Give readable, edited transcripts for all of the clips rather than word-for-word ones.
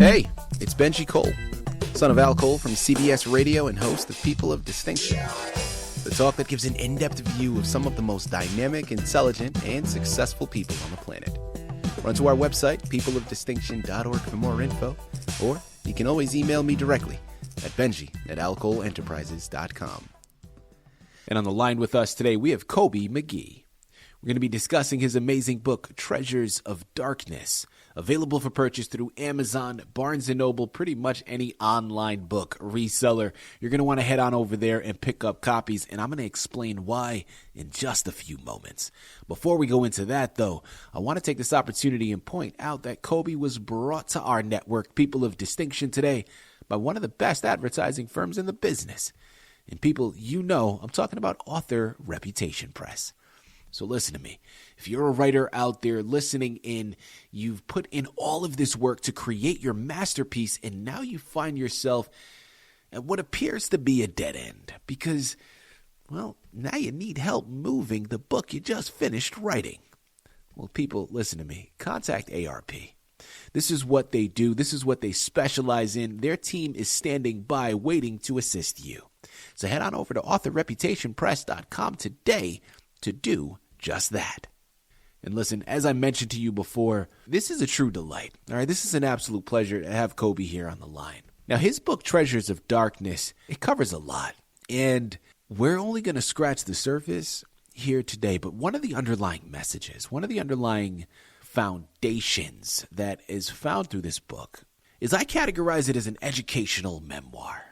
Hey, it's Benji Cole, son of Al Cole from CBS Radio and host of People of Distinction, the talk that gives an in-depth view of some of the most dynamic, intelligent, and successful people on the planet. Run to our website, peopleofdistinction.org for more info, or you can always email me directly at benji@alcoleenterprises.com. And on the line with us today, we have Coby Mcgee. We're going to be discussing his amazing book, Treasures of Darkness, available for purchase through Amazon, Barnes & Noble, pretty much any online book reseller. You're going to want to head on over there and pick up copies, and I'm going to explain why in just a few moments. Before we go into that, though, I want to take this opportunity and point out that Coby was brought to our network, People of Distinction, today by one of the best advertising firms in the business. And people, you know, I'm talking about Author Reputation Press. So listen to me. If you're a writer out there listening in, you've put in all of this work to create your masterpiece, and now you find yourself at what appears to be a dead end because, well, now you need help moving the book you just finished writing. Well, people, listen to me. Contact ARP. This is what they do. This is what they specialize in. Their team is standing by waiting to assist you. So head on over to authorreputationpress.com today to do just that. And listen, as I mentioned to you before, this is a true delight. All right, this is an absolute pleasure to have Coby here on the line. Now, his book, Treasures of Darkness, it covers a lot. And we're only going to scratch the surface here today. But one of the underlying messages, one of the underlying foundations that is found through this book is I categorize it as an educational memoir.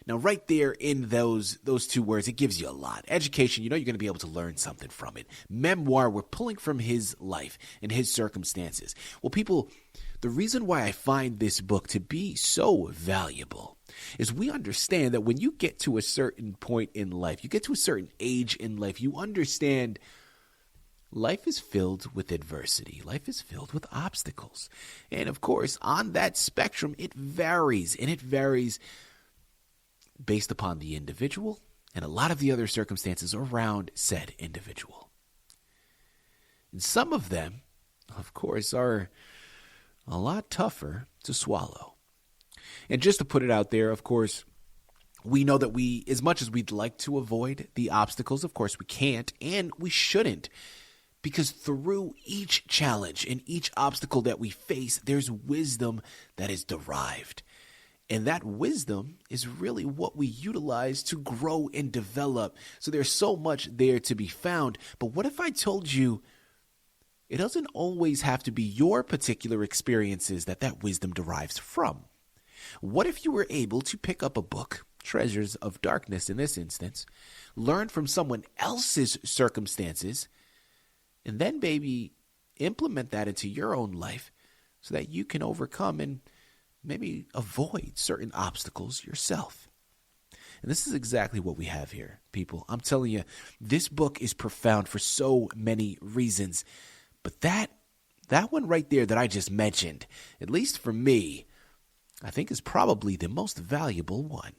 Now, right there in those two words, it gives you a lot. Education, you know you're going to be able to learn something from it. Memoir, we're pulling from his life and his circumstances. Well, people, the reason why I find this book to be so valuable is we understand that when you get to a certain point in life, you get to a certain age in life, you understand life is filled with adversity. Life is filled with obstacles. And of course, on that spectrum, it varies, and it varies based upon the individual and a lot of the other circumstances around said individual. And some of them, of course, are a lot tougher to swallow. And just to put it out there, of course, we know that as much as we'd like to avoid the obstacles, of course we can't and we shouldn't. Because through each challenge and each obstacle that we face, there's wisdom that is derived. And that wisdom is really what we utilize to grow and develop. So there's so much there to be found. But what if I told you it doesn't always have to be your particular experiences that wisdom derives from? What if you were able to pick up a book, Treasures of Darkness in this instance, learn from someone else's circumstances, and then, baby, implement that into your own life so that you can overcome and maybe avoid certain obstacles yourself. And this is exactly what we have here, people. I'm telling you, this book is profound for so many reasons. But that one right there that I just mentioned, at least for me, I think is probably the most valuable one.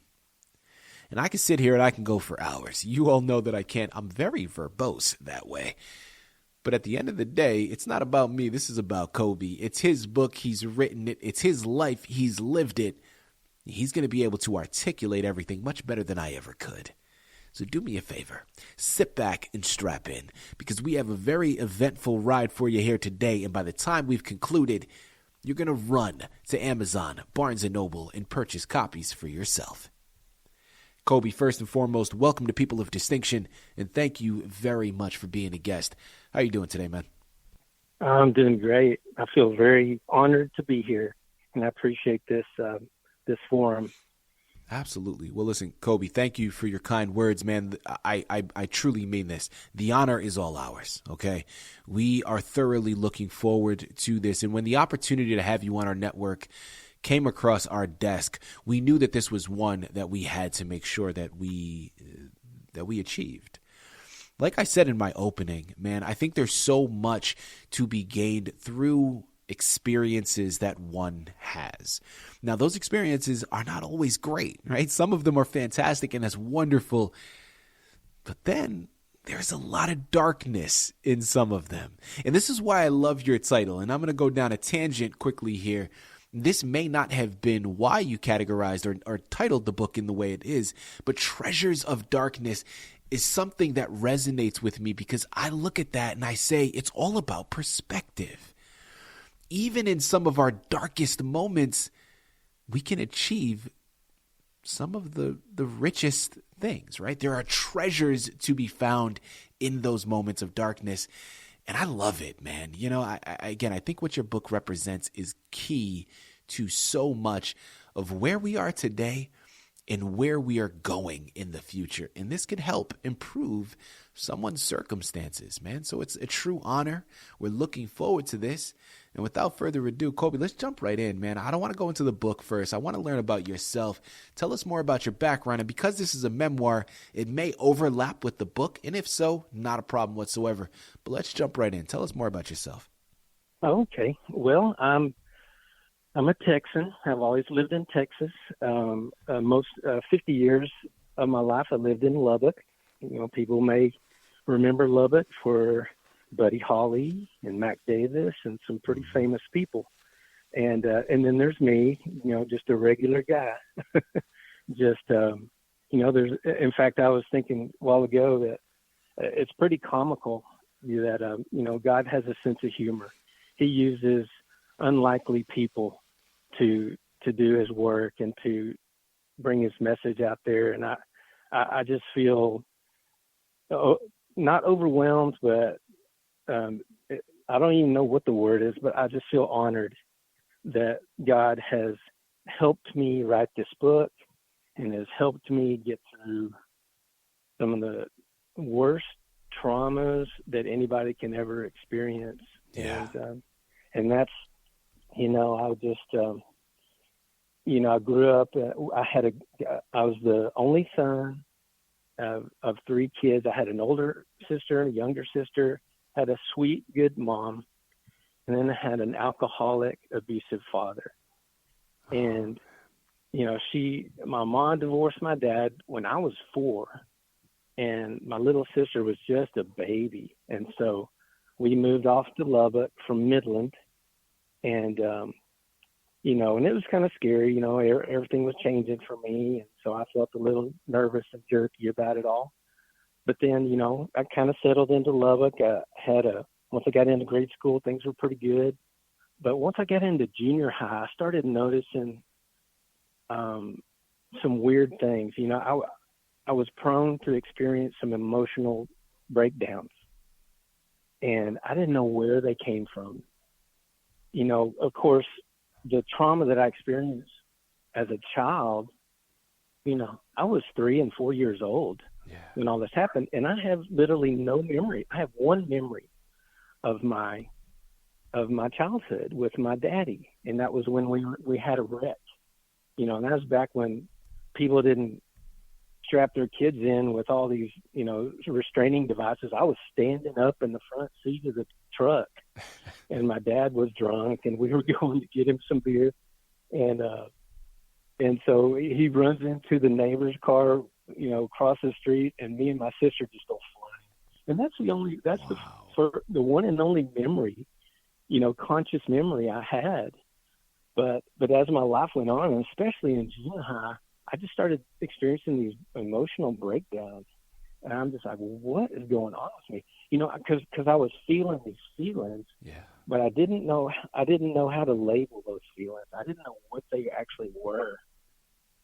And I can sit here and I can go for hours. You all know that I can't. I'm very verbose that way. But at the end of the day, it's not about me. This is about Coby. It's his book. He's written it. It's his life. He's lived it. He's going to be able to articulate everything much better than I ever could. So do me a favor. Sit back and strap in because we have a very eventful ride for you here today. And by the time we've concluded, you're going to run to Amazon, Barnes & Noble, and purchase copies for yourself. Coby, first and foremost, welcome to People of Distinction, and thank you very much for being a guest. How are you doing today, man? I'm doing great. I feel very honored to be here, and I appreciate this forum. Absolutely. Well, listen, Coby, thank you for your kind words, man. I truly mean this. The honor is all ours, okay? We are thoroughly looking forward to this, and when the opportunity to have you on our network came across our desk, we knew that this was one that we had to make sure that we achieved. Like I said in my opening, man, I think there's so much to be gained through experiences that one has. Now, those experiences are not always great, right? Some of them are fantastic and that's wonderful. But then there's a lot of darkness in some of them. And this is why I love your title. And I'm going to go down a tangent quickly here. This may not have been why you categorized or titled the book in the way it is, but Treasures of Darkness is something that resonates with me because I look at that and I say it's all about perspective. Even in some of our darkest moments, we can achieve some of the richest things, right? There are treasures to be found in those moments of darkness. And I love it, man. You know, I think what your book represents is key to so much of where we are today and where we are going in the future. And this could help improve someone's circumstances, man. So it's a true honor. We're looking forward to this. And without further ado, Coby, let's jump right in, man. I don't want to go into the book first. I want to learn about yourself. Tell us more about your background. And because this is a memoir, it may overlap with the book. And if so, not a problem whatsoever. But let's jump right in. Tell us more about yourself. Okay. Well, I'm a Texan. I've always lived in Texas. Most 50 years of my life, I lived in Lubbock. You know, people may remember Lubbock for Buddy Holly and Mac Davis and some pretty famous people. And then there's me, you know, just a regular guy. You know, in fact, I was thinking a while ago that it's pretty comical that, you know, God has a sense of humor. He uses unlikely people to do his work and to bring his message out there. And I just feel not overwhelmed, but I don't even know what the word is, but I just feel honored that God has helped me write this book and has helped me get through some of the worst traumas that anybody can ever experience. Yeah. And that's, you know, I just, you know, I grew up, I was the only son of three kids. I had an older sister and a younger sister, had a sweet, good mom, and then I had an alcoholic, abusive father. And, you know, my mom divorced my dad when I was 4, and my little sister was just a baby. And so we moved off to Lubbock from Midland, and, you know, and it was kind of scary, you know, everything was changing for me. And so I felt a little nervous and jerky about it all. But then, you know, I kind of settled into Lubbock. Once I got into grade school, things were pretty good. But once I got into junior high, I started noticing some weird things. You know, I was prone to experience some emotional breakdowns, and I didn't know where they came from. You know, of course, the trauma that I experienced as a child, you know, I was 3 and 4 years old when all this happened, and I have literally no memory. I have one memory of my childhood with my daddy, and that was when we had a wreck. You know, and that was back when people didn't strap their kids in with all these, you know, restraining devices. I was standing up in the front seat of the truck, and my dad was drunk, and we were going to get him some beer, and so he runs into the neighbor's car, you know, across the street, and me and my sister just go flying. And that's the one and only memory, you know, conscious memory I had. But as my life went on, and especially in junior high, I just started experiencing these emotional breakdowns. And I'm just like, what is going on with me? You know, because I was feeling these feelings, but I didn't know how to label those feelings. I didn't know what they actually were.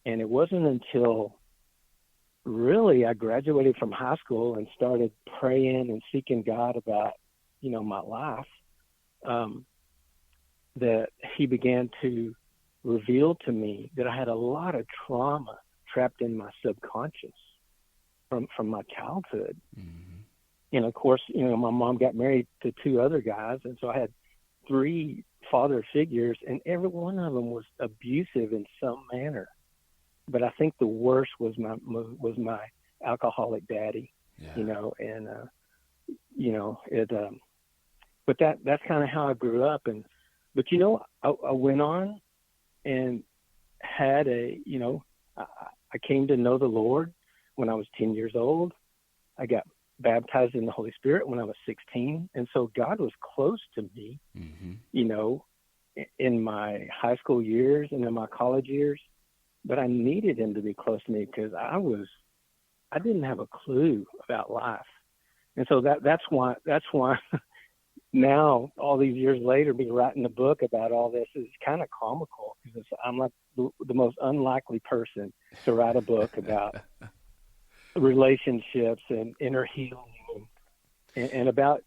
And it wasn't until really I graduated from high school and started praying and seeking God about, you know, my life, that he began to reveal to me that I had a lot of trauma trapped in my subconscious from my childhood. Mm-hmm. And of course, you know, my mom got married to 2 other guys, and so I had 3 father figures, and every one of them was abusive in some manner. But I think the worst was my alcoholic daddy, you know, and you know, but that's kind of how I grew up. But you know, I went on and had you know, I came to know the Lord when I was 10 years old. I got baptized in the Holy Spirit when I was 16. And so God was close to me, you know, in my high school years and in my college years, but I needed him to be close to me because I didn't have a clue about life. And so that's why now, all these years later, me writing a book about all this is kind of comical because I'm like the most unlikely person to write a book about relationships and inner healing and about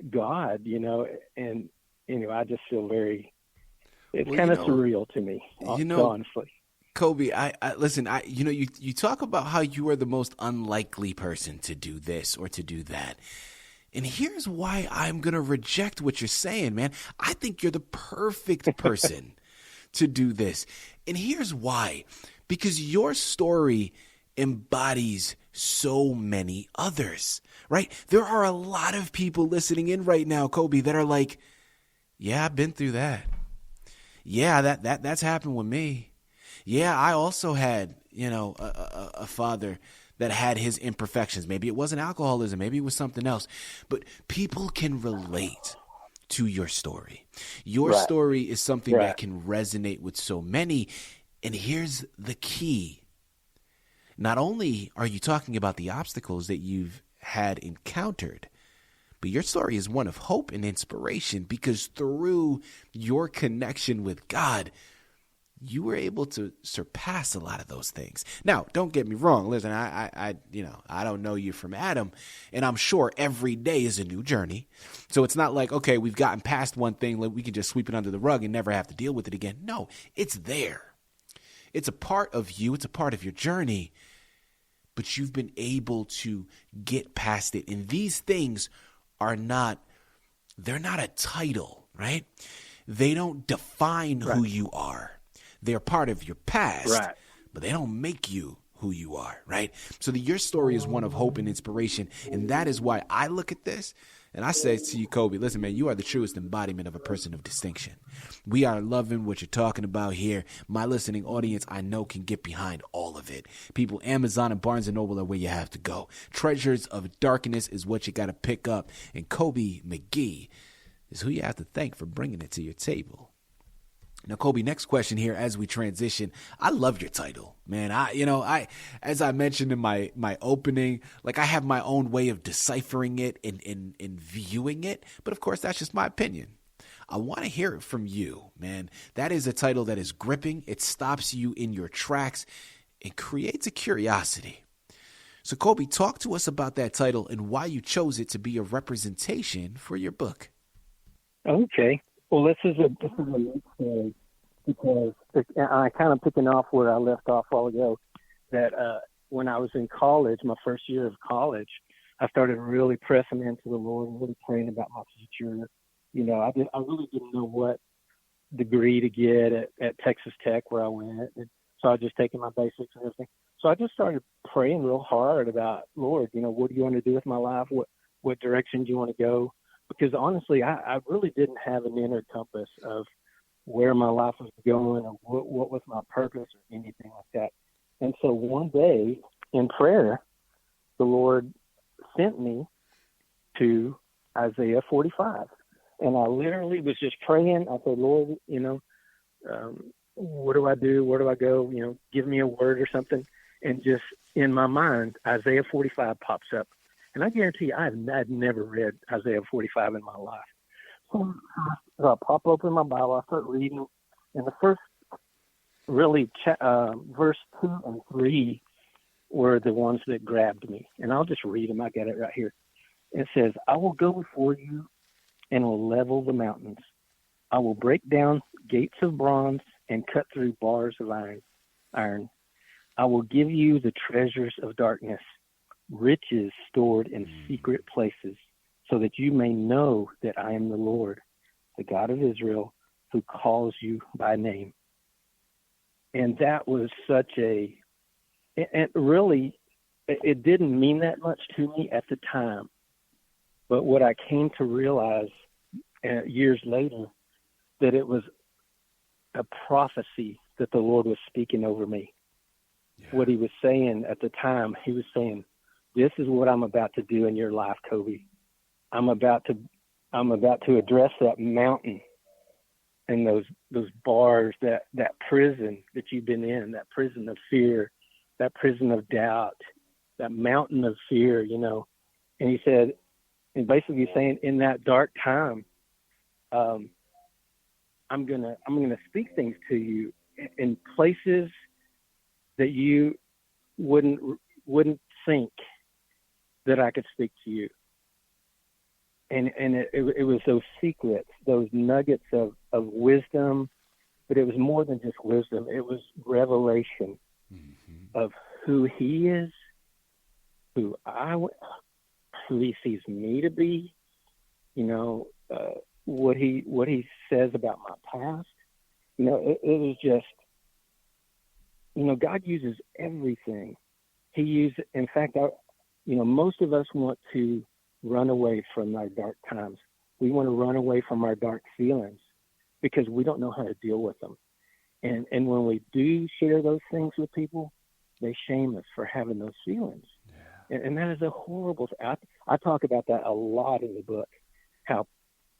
God, and I just feel it's kind of surreal to me, honestly. Coby, I listen, you talk about how you are the most unlikely person to do this or to do that. And here's why I'm going to reject what you're saying, man. I think you're the perfect person to do this. And here's why. Because your story embodies so many others, right? There are a lot of people listening in right now, Coby, that are like, yeah, I've been through that. Yeah, that's happened with me. Yeah, I also had, a father that had his imperfections. Maybe it wasn't alcoholism. Maybe it was something else. But people can relate to your story. Your story is something that can resonate with so many. And here's the key. Not only are you talking about the obstacles that you've had encountered, but your story is one of hope and inspiration because through your connection with God, you were able to surpass a lot of those things. Now, don't get me wrong. Listen, I don't know you from Adam, and I'm sure every day is a new journey. So it's not like, okay, we've gotten past one thing, we can just sweep it under the rug and never have to deal with it again. No, it's there. It's a part of you. It's a part of your journey, but you've been able to get past it. And these things they're not a title, right? They don't define who you are. They're part of your past, but they don't make you who you are, right? So your story is one of hope and inspiration, and that is why I look at this, and I say to you, Coby, listen, man, you are the truest embodiment of a person of distinction. We are loving what you're talking about here. My listening audience, I know, can get behind all of it. People, Amazon and Barnes & Noble are where you have to go. Treasures of Darkness is what you got to pick up, and Coby Mcgee is who you have to thank for bringing it to your table. Now, Coby, next question here as we transition. I love your title, man. As I mentioned in my opening, like I have my own way of deciphering it and viewing it. But of course, that's just my opinion. I want to hear it from you, man. That is a title that is gripping. It stops you in your tracks. It creates a curiosity. So, Coby, talk to us about that title and why you chose it to be a representation for your book. Okay. Well, this is a neat story because I kind of picking off where I left off a while ago. That when I was in college, my first year of college, I started really pressing into the Lord and really praying about my future. I really didn't know what degree to get at Texas Tech where I went, and so I was just taking my basics and everything. So I just started praying real hard about, Lord, what do you want to do with my life? What direction do you want to go? Because honestly, I really didn't have an inner compass of where my life was going or what was my purpose or anything like that. And so one day in prayer, the Lord sent me to Isaiah 45. And I literally was just praying. I said, Lord, what do I do? Where do I go? Give me a word or something. And just in my mind, Isaiah 45 pops up. And I guarantee you, I'd never read Isaiah 45 in my life. So I pop open my Bible, I start reading, and the first verse 2 and 3 were the ones that grabbed me. And I'll just read them. I got it right here. It says, I will go before you and will level the mountains. I will break down gates of bronze and cut through bars of iron. I will give you the treasures of darkness, riches stored in secret places, so that you may know that I am the Lord, the God of Israel, who calls you by name. And that was it didn't mean that much to me at the time. But what I came to realize years later, that it was a prophecy that the Lord was speaking over me. Yeah. What he was saying at the time, he was saying, this is what I'm about to do in your life, Coby. I'm about to address that mountain and those bars, that prison that you've been in, that prison of fear, that prison of doubt, that mountain of fear, And he said, and basically saying, in that dark time, I'm gonna speak things to you in places that you wouldn't think that I could speak to you. And it was those secrets, those nuggets of wisdom, but it was more than just wisdom. It was revelation of who he is, who he sees me to be, what he says about my past. It was just, God uses everything. In fact, most of us want to run away from our dark times. We want to run away from our dark feelings because we don't know how to deal with them. And when we do share those things with people, they shame us for having those feelings. Yeah. And that is a horrible thing. I talk about that a lot in the book, how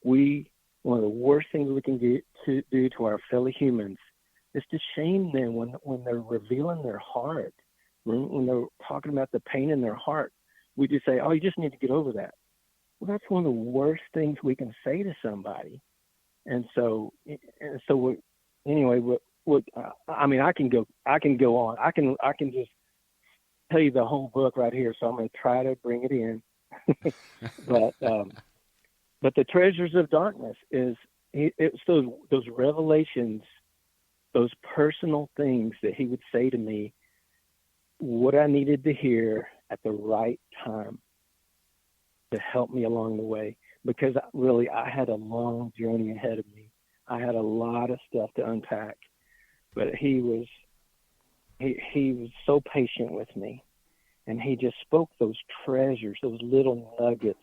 one of the worst things we can do to our fellow humans is to shame them when they're revealing their heart, when they're talking about the pain in their heart. We just say, oh, you just need to get over that. Well, that's one of the worst things we can say to somebody. And so anyway, I can go on. I can just tell you the whole book right here. So I'm going to try to bring it in. But the treasures of darkness it's those revelations, those personal things that he would say to me, what I needed to hear at the right time to help me along the way. Because really, I had a long journey ahead of me. I had a lot of stuff to unpack, but he was so patient with me, and he just spoke those treasures, those little nuggets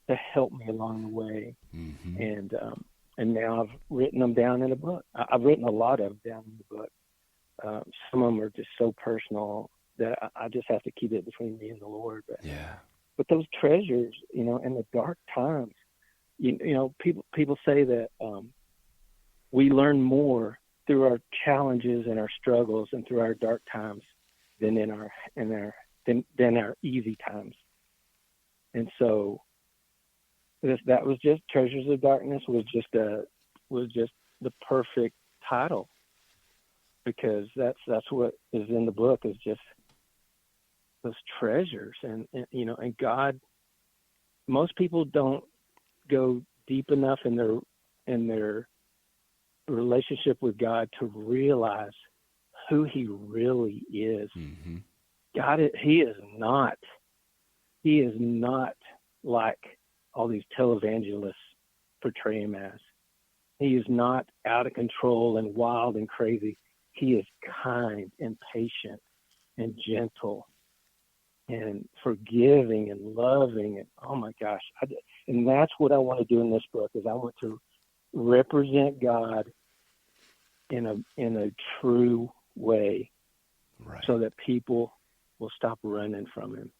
to help me along the way. Mm-hmm. And now I've written them down in a book. I've written a lot of them down in the book. Some of them are just so personal that I just have to keep it between me and the Lord. But those treasures, in the dark times, people say that we learn more through our challenges and our struggles and through our dark times than in our easy times. And so that was just Treasures of Darkness was just the perfect title, because that's what is in the book, is just those treasures. And God, most people don't go deep enough in their relationship with God to realize who he really is. Mm-hmm. God, he is not like all these televangelists portray him as. He is not out of control and wild and crazy. He is kind and patient and gentle and forgiving and loving. And oh my gosh. And that's what I want to do in this book, is I want to represent God in a true way, right, so that people will stop running from him.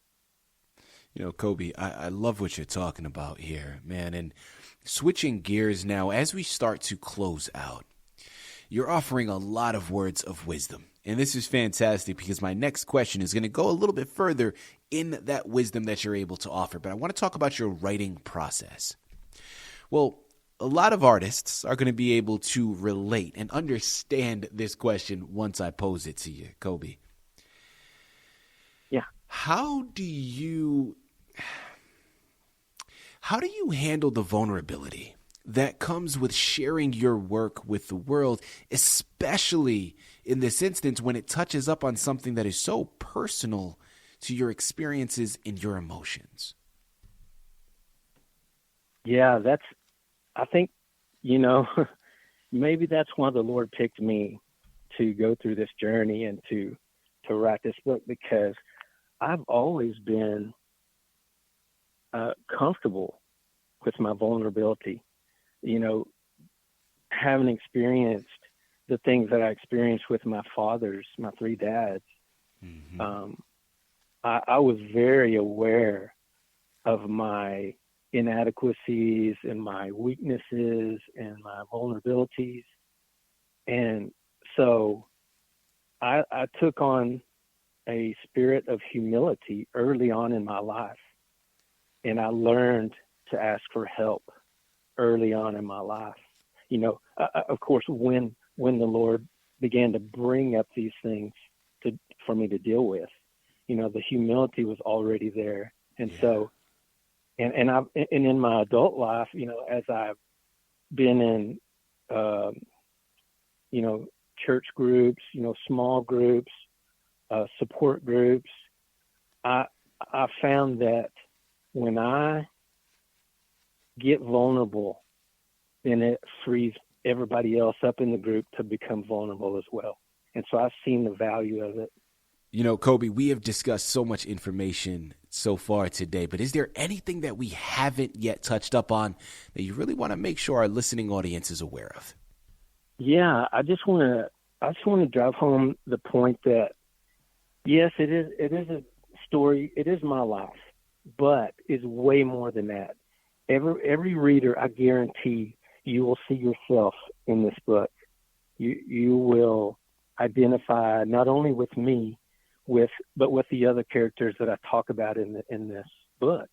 Coby, I love what you're talking about here, man. And switching gears now, as we start to close out, you're offering a lot of words of wisdom. And this is fantastic, because my next question is going to go a little bit further in that wisdom that you're able to offer. But I want to talk about your writing process. Well, a lot of artists are going to be able to relate and understand this question once I pose it to you, Coby. Yeah. How do you handle the vulnerability that comes with sharing your work with the world, especially in this instance when it touches up on something that is so personal to your experiences and your emotions? Yeah, I think, maybe that's why the Lord picked me to go through this journey and to write this book, because I've always been comfortable with my vulnerability. Having experienced the things that I experienced with my three dads, mm-hmm. I was very aware of my inadequacies and my weaknesses and my vulnerabilities. And so I took on a spirit of humility early on in my life. And I learned to ask for help early on in my life. Of course, when the Lord began to bring up these things for me to deal with, the humility was already there. And so, and in my adult life, as I've been in, church groups, small groups, support groups, I found that when I get vulnerable, then it frees everybody else up in the group to become vulnerable as well. And so I've seen the value of it. Coby, we have discussed so much information so far today, but is there anything that we haven't yet touched up on that you really want to make sure our listening audience is aware of? Yeah, I just want to drive home the point that, yes, it is a story. It is my life, but it's way more than that. Every reader, I guarantee, you will see yourself in this book. You will identify not only with me, but with the other characters that I talk about in this book.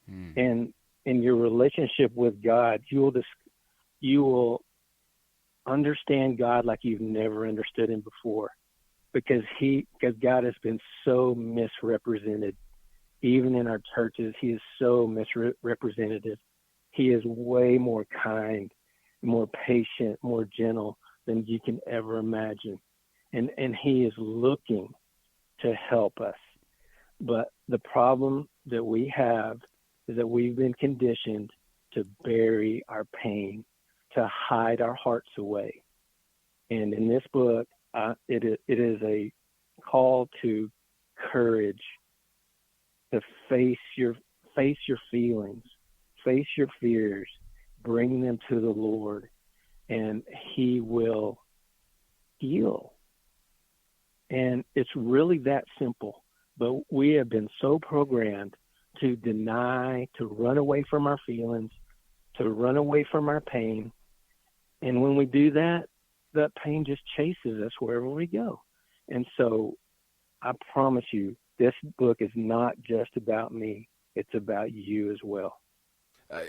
And in your relationship with God, you will understand God like you've never understood him before, because God has been so misrepresented. Even in our churches, he is so misrepresented. He is way more kind, more patient, more gentle than you can ever imagine. And he is looking to help us. But the problem that we have is that we've been conditioned to bury our pain, to hide our hearts away. And in this book, it is a call to courage, to face your feelings, face your fears, bring them to the Lord, and he will heal. And it's really that simple. But we have been so programmed to deny, to run away from our feelings, to run away from our pain. And when we do that, that pain just chases us wherever we go. And so I promise you, this book is not just about me. It's about you as well.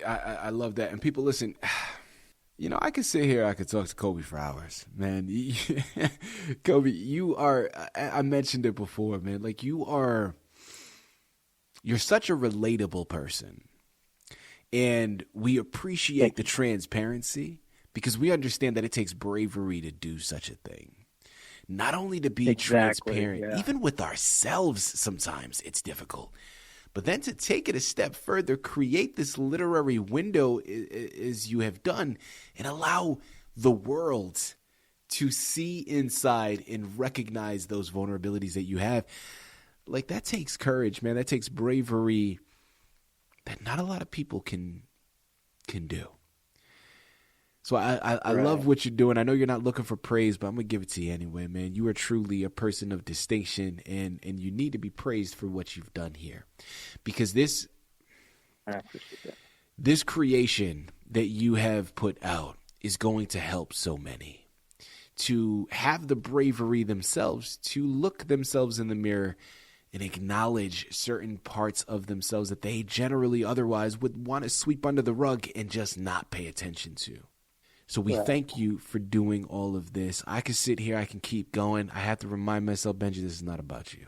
I love that. And people, listen, I could sit here, I could talk to Coby for hours, man. Coby, you are, I mentioned it before, man, like you're such a relatable person. And we appreciate the transparency because we understand that it takes bravery to do such a thing. Not only to be transparent, even with ourselves sometimes it's difficult, but then to take it a step further, create this literary window as you have done and allow the world to see inside and recognize those vulnerabilities that you have. Like, that takes courage, man. That takes bravery that not a lot of people can do. So I love what you're doing. I know you're not looking for praise, but I'm going to give it to you anyway, man. You are truly a person of distinction, and you need to be praised for what you've done here. Because this creation that you have put out is going to help so many to have the bravery themselves to look themselves in the mirror and acknowledge certain parts of themselves that they generally otherwise would want to sweep under the rug and just not pay attention to. So we thank you for doing all of this. I can sit here. I can keep going. I have to remind myself, Benji, this is not about you.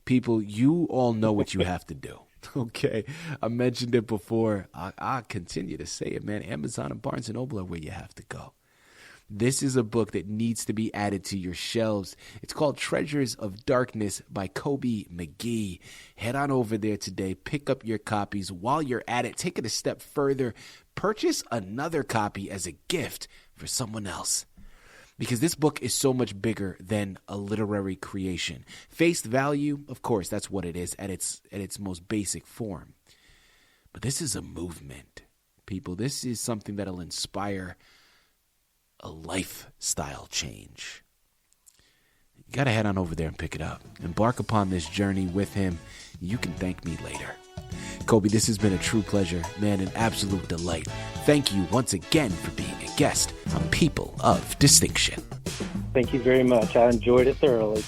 People, you all know what you have to do. Okay? I mentioned it before. I continue to say it, man. Amazon and Barnes & Noble are where you have to go. This is a book that needs to be added to your shelves. It's called Treasures of Darkness by Coby Mcgee. Head on over there today. Pick up your copies. While you're at it, take it a step further. Purchase another copy as a gift for someone else. Because this book is so much bigger than a literary creation. Face value, of course, that's what it is at its most basic form. But this is a movement, people. This is something that'll inspire a lifestyle change. You got to head on over there and pick it up. Embark upon this journey with him. You can thank me later. Coby, this has been a true pleasure, man, an absolute delight. Thank you once again for being a guest on People of Distinction. Thank you very much. I enjoyed it thoroughly.